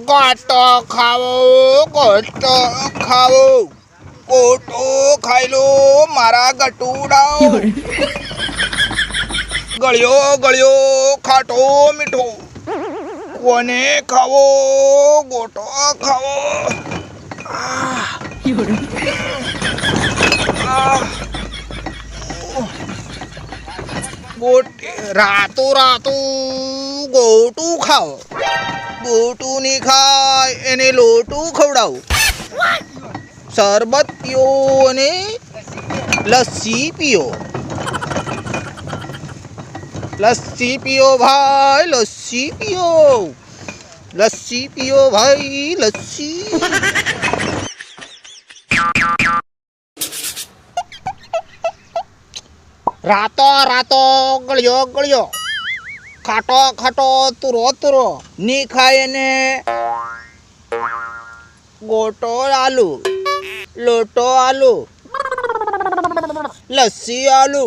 ગોટો ખાવો ગોટો ખાવો ગોટો ખાઈ લો મારા ગટુડાઓ ગળ્યો ગળ્યો ખાટો મીઠો કોને ખાવો ગોટો ખાવો રાતો રાતો ગોટું ખાઓ ગોટું નહીં ખાય એને લોટું ખવડાવું શરબત પીઓ અને લસ્સી પીઓ લસ્સી પીઓ ભાઈ લસ્સી પીઓ લસ્સી પીઓ ભાઈ લસ્સી રાતો રાતો ગળ્યો ગળ્યો ખાટો ખાટો તુરો તુરો ની ખાય ને ગોટો આલુ લોટો આલુ લસ્સી આલુ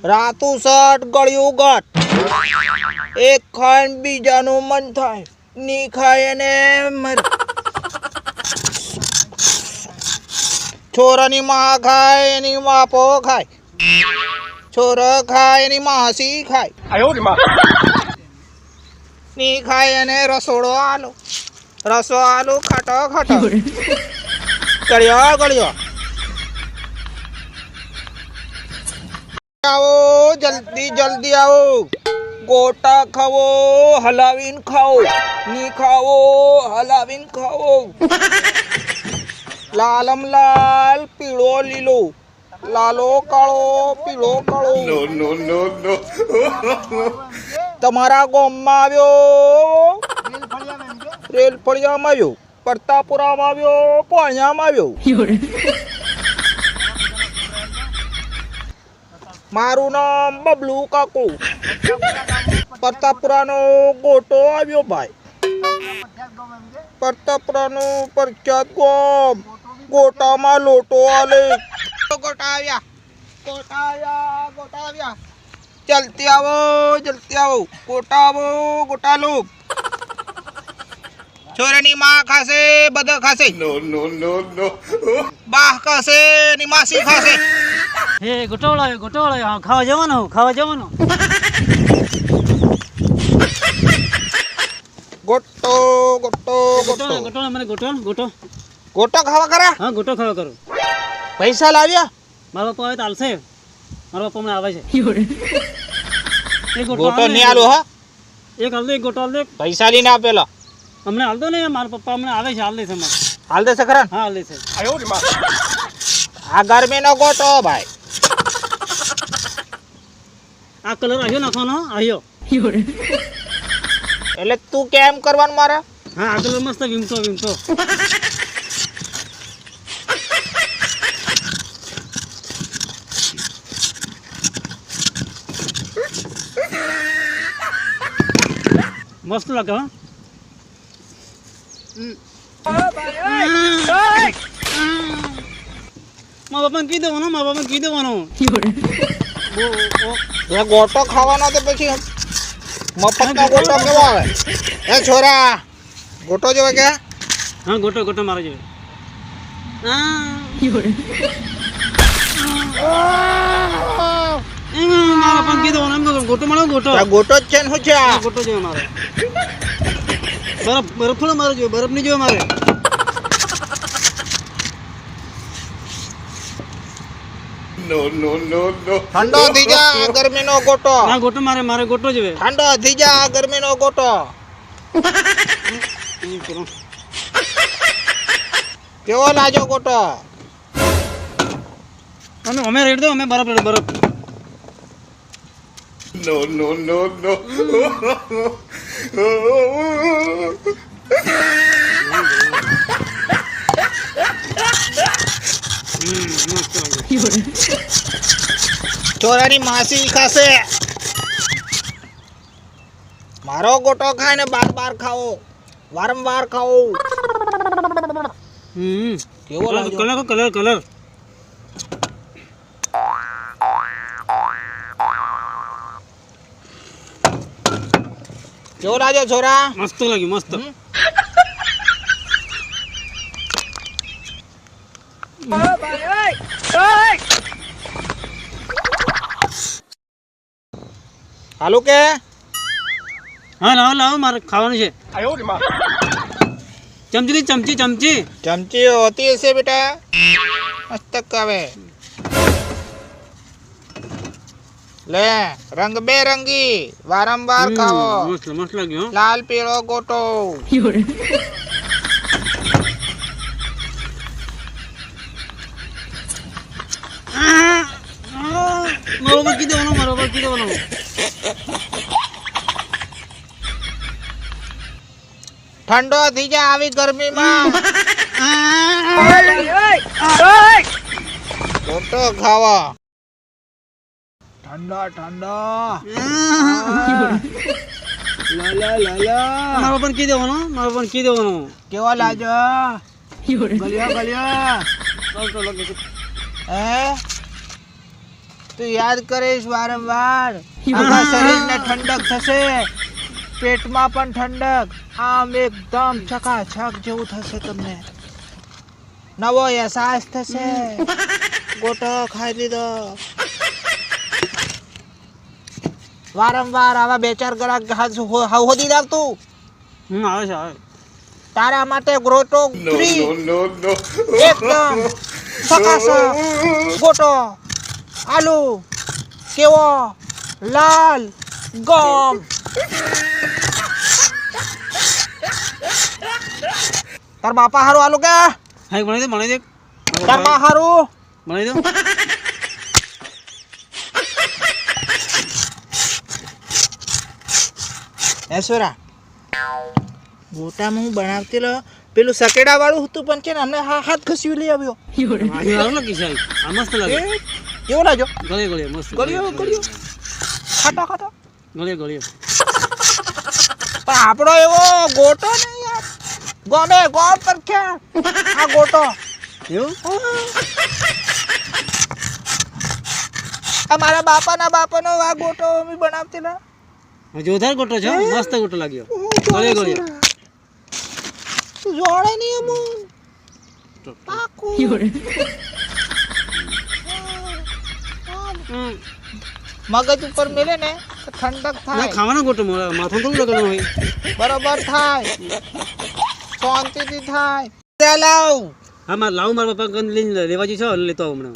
રાતું સટ ગળ્યું ગટ એક ખાય બીજાનું મન થાય ની ખાય ને છોરાની માં ખાય એની માપો ખાય છોરા ખાય એની માસી ખાય ની ખાય એને રસોડો આલો રસો આલુ ખાટો ખાટો ગળ્યો ગળ્યો આવો જલ્દી જલ્દી આવો ગોટા ખાવો હલાવીને ખાઓ ની ખાવો હલાવીને ખાઓ લાલમ લાલ પીળો લીલો લાલો કાળો પીળો કાળો નો નો નો નો તમારા ગામમાં આવ્યો રેલ ફળિયામાં આવ્યો પરતાપુરામાં આવ્યો પોણિયામાં આવ્યો મારું નામ બબલુ કાકુ પરતાપુરાનો ગોટો આવ્યો ભાઈ પરતાપુરાનો પ્રખ્યાત ગામ ગોટામાં લોટો આલે ગોટા આવ્યા ગોટા આવ્યા ગોટા આવ્યા જલ્દી આવો ગોટા આવો ગોટા લો છોરાની માં ખાશે બધા ખાશે નો નો નો નો બાહ ખાશે ની માસી ખાશે હે ગોટોળા ખાવા જવાનું ગોટો ગોટો ગોટો મને ગોટો ગોટો ખાવા કરા હા ગોટો ખાવા કરું પૈસા લાવ્યા મારા પપ્પા આવે તો આલશે મારા પપ્પા મને આવે છે ગોટો નહીં આલો હા એક હાલ દે એક ગોટો હાલ દે પૈસા લઈને આપેલા અમને હાલ દો ને મારા પપ્પા અમને આવે છે હાલ દે છે હાલ દેશે ખરા હા હાલ દે છે આ ગરમીનો ગોટો ભાઈ આ કલર આવ્યો નાખવાનો આવ્યો એટલે તું કેમ કરવાનું મારે હા આ કલર મસ્ત વિમતો મસ્ત લાગે હા મા બાપાને કહી દેવાનું ગોટો ખાવાનો તો પછી મફતનો ગોટો કેવો આવે એ છોરા ગોટો જોવે કે હા ગોટો મારે જોવે મારા પણ કીધું એમ તો ગોટો મળો ગોટો જ છે ને શું છે આ ગોટો જોવે મારે બરફ થોડો મારે જોવે બરફ નહીં જોવે મારે નો નો નો નો ઠંડો થઈ જા ગરમીનો ગોટો ના ગોટો મારે ગોટો જોવે ઠંડો થઈ જા ગરમીનો ગોટો કેવો લાજો ગોટો અમે રેડ દો અમે બરફ નો નો નો નો છોરાની માસી ખાશે મારો ગોટો ખાય ને બાર ખાઓ વારંવાર ખાઓ કેવો લાગ્યો કલર કેવો લાગ્યો છોરા? મસ્ત લાગ્યું મસ્ત. હાલું કે હા લાવો લાવો મારે ખાવાનું છે. ચમચી ચમચી ચમચી ચમચી હોતી હશે બેટા, મસ્ત કાવે. લે રંગબેરંગી વારંવાર ખાવો. મસ્ત મસ્ત લાગ્યું હો. લાલ પીળો ગોટો. મારો પર કી દેવાનો મારો પર કી દેવાનો. ઠંડો થઈ જાય આવી ગરમીમાં. ગોટો ખાવો. ઠંડો ઠંડો. મારો પર કી દેવાનો મારો પર કી દેવાનો. કેવો લાજો? ગળ્યો ગળ્યો. હે તું યાદ કરીશ વારંવાર. આખા શરીરને ઠંડક થશે, પેટમાં પણ ઠંડક. આમ એકદમ છકાછક જેવું થશે તમને. નવો અહેસાસ થશે. ગોટો ખાઈ લીધો. વારંવાર આવા બે ચાર ગ્રાહક હોદી રાખતું. આવે છે આવે. તારા માટે ગોટો ફ્રી. એકદમ છકાછક ગોટો. આલુ કેવો લાલ ગમ. તાર બાપા હારું આલુ કે? હા બનાવી દે તાર બા હારું બનાવી દો. એસોરા ગોટામાં હું બનાવતી લો પેલું સકેડા વાળું હતું પણ છે ને અમને હાથ ખસ્યું લઈ આવ્યો. આ લાગી છે આ મસ્ત લાગે. કેવો લાગ્યો? ગળે ગળે મસ્ત. ગળ્યો ગળ્યો ખાટા ખાટા. ગળે ગળે. પણ આપણો એવો ગોટો નહીં યાર. ગમે ગોળ પર ક્યાં આ ગોટો એવું આ મારા બાપાનો આ ગોટો અમે બનાવતી લા. જોરદાર ગોટો છે મસ્ત ગોટો લાગ્યો. ગળે ગળે. જોડે નહીં અમુન પાકું. મગજ ઉપર મેલે ને તો ઠંડક ના થાય, ખાવાનો ગોટો માથું થોડું લગાડવાનું હોય. બરોબર થાય, શાંતિથી થાય. ત્યાં લાવ. હા મારે લાવું મારા પપ્પા કન લઈને લેવા જઈ છો લેતો આવું હમણાં.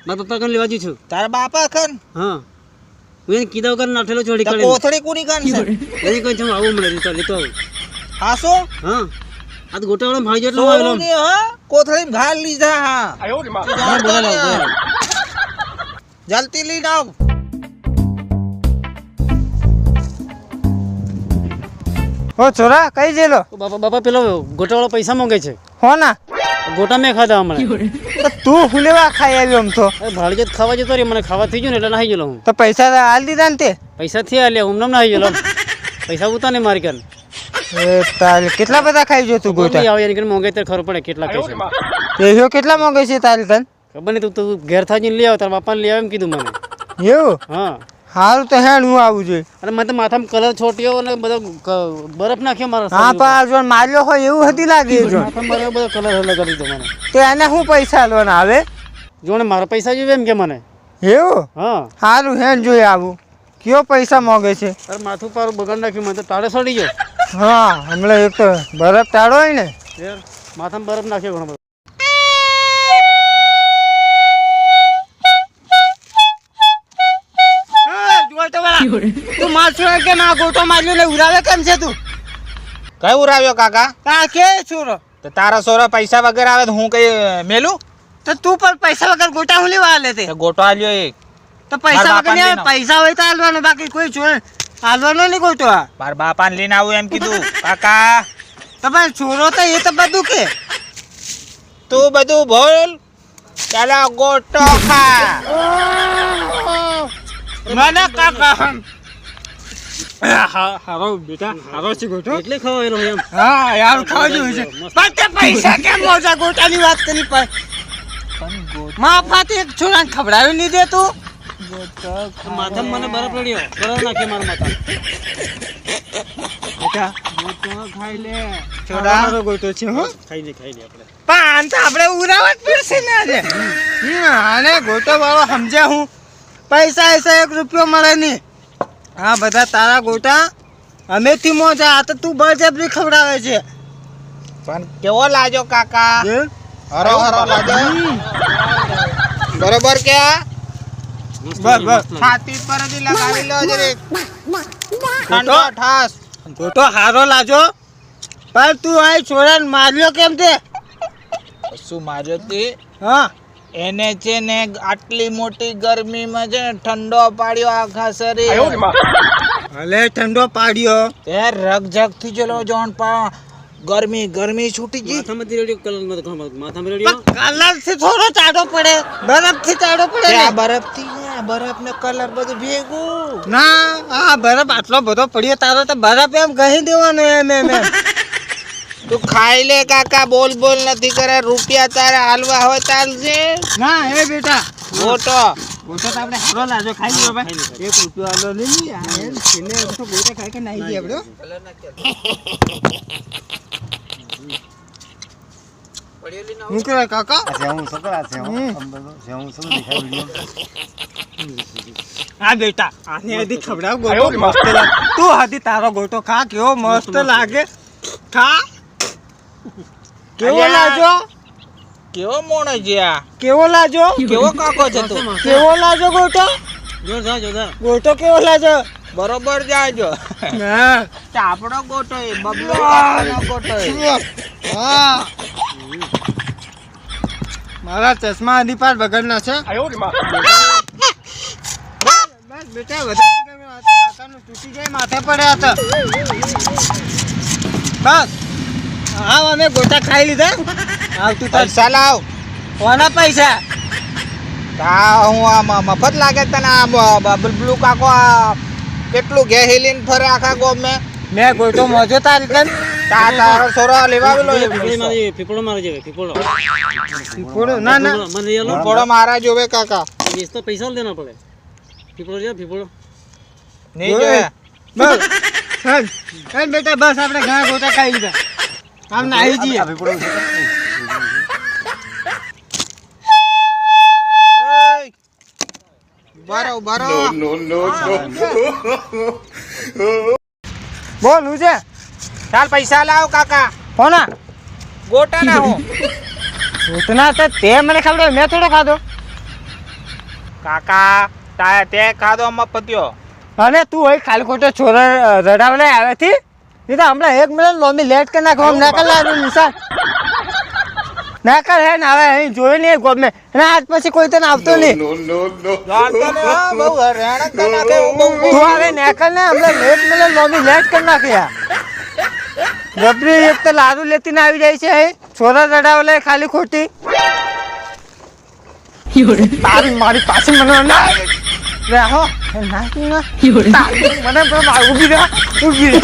મારા પપ્પા કન લેવા જઈ છું. તારા બાપા ખન હા હું એને કીધા વગર નાઠેલો છોડી તો કાઢે. કોથળી કોની કાન છે? એની કઈ છું આવું મળે લેતો આવું. હાસો હા આ તો ગોટાવાળા ભાઈ જેટલો આવેલો. સોની હા કોથળી ઘાલ લીધા. હા હા બોલા લાવ જલ્દી લઈ આવ. ઓ છોરા કઈ જેલો? બાપા પેલો ગોટાવાળો પૈસા માંગે છે. હો ના ગોટા મેં ખાધા હમણાં. તો તું હું લેવા ખાઈ આવ્યો આમ તો? ભાડે જ ખાવા જતો રહ્યો મને ખાવા થઈ ગયું ને એટલે નાહી ગયેલો હું. તો પૈસા આલ દીધા ને તે? પૈસા થી આલ્યા હું નામ નાહી ગયેલો. પૈસા ઉતા ને મારી કન. એ તાલ કેટલા બધા ખાઈ જો તું ગોટા? આવે એની કન મોંઘે ત્યારે ખબર પડે કેટલા કે છે. એહો કેટલા માંગે છે તાલ કન? ખબર નહીં તું ઘેર થાજીને લઈ આવ તારા બાપાને લઈ આવ એમ કીધું મને. એવું? હા હારું તો હેણ હું આવું જોઈએ. અને મને તો માથામાં કલર છોટ્યો અને બધો બરફ નાખ્યો મારા હા પણ જો માર્યો હોય એવું હતી લાગે જો. માથામાં બધો કલર લગાડી દીધો મને. તો એને શું પૈસા આલવાના આવે? જો ને મારા પૈસા જોઈએ એમ કે મને. એવું? હા હારું હેણ જોઈએ આવું. કયો પૈસા માંગે છે? તારે માથું પારું બગાડ નાખ્યું મને તો તાળે સડી ગયો. હા હમણાં એક તો બરફ ટાળો હોય ને માથામાં બરફ નાખ્યો ઘણો બધો. તું મારશો કે ના ગોટો માર્યો ને ઉડાવે કેમ છે તું? કઈ ઉરાવ્યો કાકા? તા કે છોરો તો તારા સોરા પૈસા વગર આવે તો હું કઈ મેલું? તો તું પણ પૈસા વગર ગોટા હું લેવા આલે તે? તો ગોટો આલ્યો એક. તો પૈસા મારા વગર બાપાને નહીં, પૈસા હોય તો આલવાનો, બાકી કોઈ છોડ આલવાનો નહીં ગોટો. આ મારા બાપાને લઈને આવું એમ કીધું કાકા. તમારે છોરો તો એ તો બધું કે તું બધું ભૂલ, પેલા ગોટો ખા. મને કાકા હારો બેટા હારો છે ગોટો એટલે ખવાયેલો એમ. હા યાર ખાવા જેવું છે. પણ તે પૈસા કેમ મોજા ગોટાની વાત કરી? માફાથી એક છોરાને ખવડાવી નહીં દે તું? માથામાં મને બરફ પડ્યો કલર નાખ્યો મારા માથા. બેટા ગોટો ખાઈ લે છોડા મારો ગોટો છે હો ખાઈ લે આપણે. પણ આમ તો આપણે ઉરાવટ પડશે ને આજે આને ગોટો વાળો સમજ્યા હું પૈસા એસા 1 રૂપિયો મળે નહીં હા બધા તારા ગોટા અમેથી મોજા આ તો તું બળજબરી ખવડાવે છે પણ કેવો લાજો કાકા હરો હરો લાજો બરોબર કે મસ્ત બસ, બસ. મસ્ત લાગે. છાતી પર જ લગાવી લો જરીક ઠંડો ઠાસ ગોટો હારો લાજો પણ તું આ છોરાને માર્યો કેમ તે શું માર્યો તે હા એને છે ને આટલી મોટી ગરમીમાં છે ને ઠંડો પાડ્યો આખા શરીર ભલે ઠંડો પાડ્યો તે રગઝગ થી ચલો જોન પા ગરમી છૂટી ગઈ માથામાંથી રેડિયો કલર માથામાં રેડિયો કલર થી થોડો ચાડો પડે બરફ થી ચાડો પડે ને બરફ થી બરફ ને કલર બધું ભેગું ના આ બરફ આટલો બધો પડ્યો તારો તો બરફ એમ કહી દેવાનો એમ તું ખાઈ લે કાકા બોલ નથી કરે રૂપિયા તારે હાલવા હોય ચાલશે ના હે બેટા ગોટો ગોટો તો આપણે હારો લાજો ખાઈ લ્યો ભાઈ 1 રૂપિયો આલો લઈ લી આ એમ છેલ્લે તો ગોટા ખાઈ કે નાઈ ગઈ આપણો હું કરે કાકા હા બેટા આને હજી ખવડાવ ગોટો મસ્ત લાગે તું હજી તારો ગોટો ખા કેવો મસ્ત લાગે ખા કેવો લાજો કેવો મોણો જ્યા કેવો લાજો કેવો કાકો છે તું કેવો લાજો ગોટો જોરદાર ગોટો કેવો લાજો બરોબર જાજો હા આપણો ગોટો એ બબલો કાકાનો ગોટો એ હા મારા ચશ્મા અધીપાર બગડના છે બસ બેટા વધારે ગમે આ તો કાકાનું તૂટી જાય માથે પડ્યા હતા બસ હા અમે ગોટા ખાઈ લીધા આવતું તાર પૈસા લાવ કોના પૈસા હું આ મફત લાગે તને આ બબલુ કાકો આ કેટલું ઘે હિલીન ફરે આખા ગોમ મેં ગોટો મોજો તારી કન તારો છોરો લેવાવેલો ફીપડો મારે છે ફીપડો ના ના મને યાલો થોડો મારા જોવે કાકા તો પૈસા દેના પડે ફીપડો છે ફીપડો નહીં જોવે બસ ચાલ બેટા બસ આપણે ઘણા ગોટા ખાઈ લીધા આમ નાહી જઈએ બરો બોલ હું છે ચાલ પૈસા લાવ કાકા કોના ગોટા ના હું ઉતના તો તે મને ખબર મેં થોડો ખાધો કાકા તે ખાધો મફત્યો અને તું હોય ખાલી ખોટો છોરા રડાવલે આવે થી એ તો હમણાં 1 મિનિટ લોમી લેટ કરી નાખો આમ ના કર લાડુ નિશાન ના કર હે ને હવે અહીં જોઈ નહીં ગોમે અને આજ પછી કોઈ તને આવતો નહીં જાણતો ને બહુ હેરાન કરી નાખે હું બહુ તું હવે નેકલ ને હમણાં 1 મિનિટ લોમી લેટ કરી નાખી યાર જબરી એક તો લાડુ લેતી ને આવી જાય છે અહીં છોરા રડાવલે ખાલી ખોટી તારી મારી પાસે મને ના રહો નાખી ના મને ઉભી રહે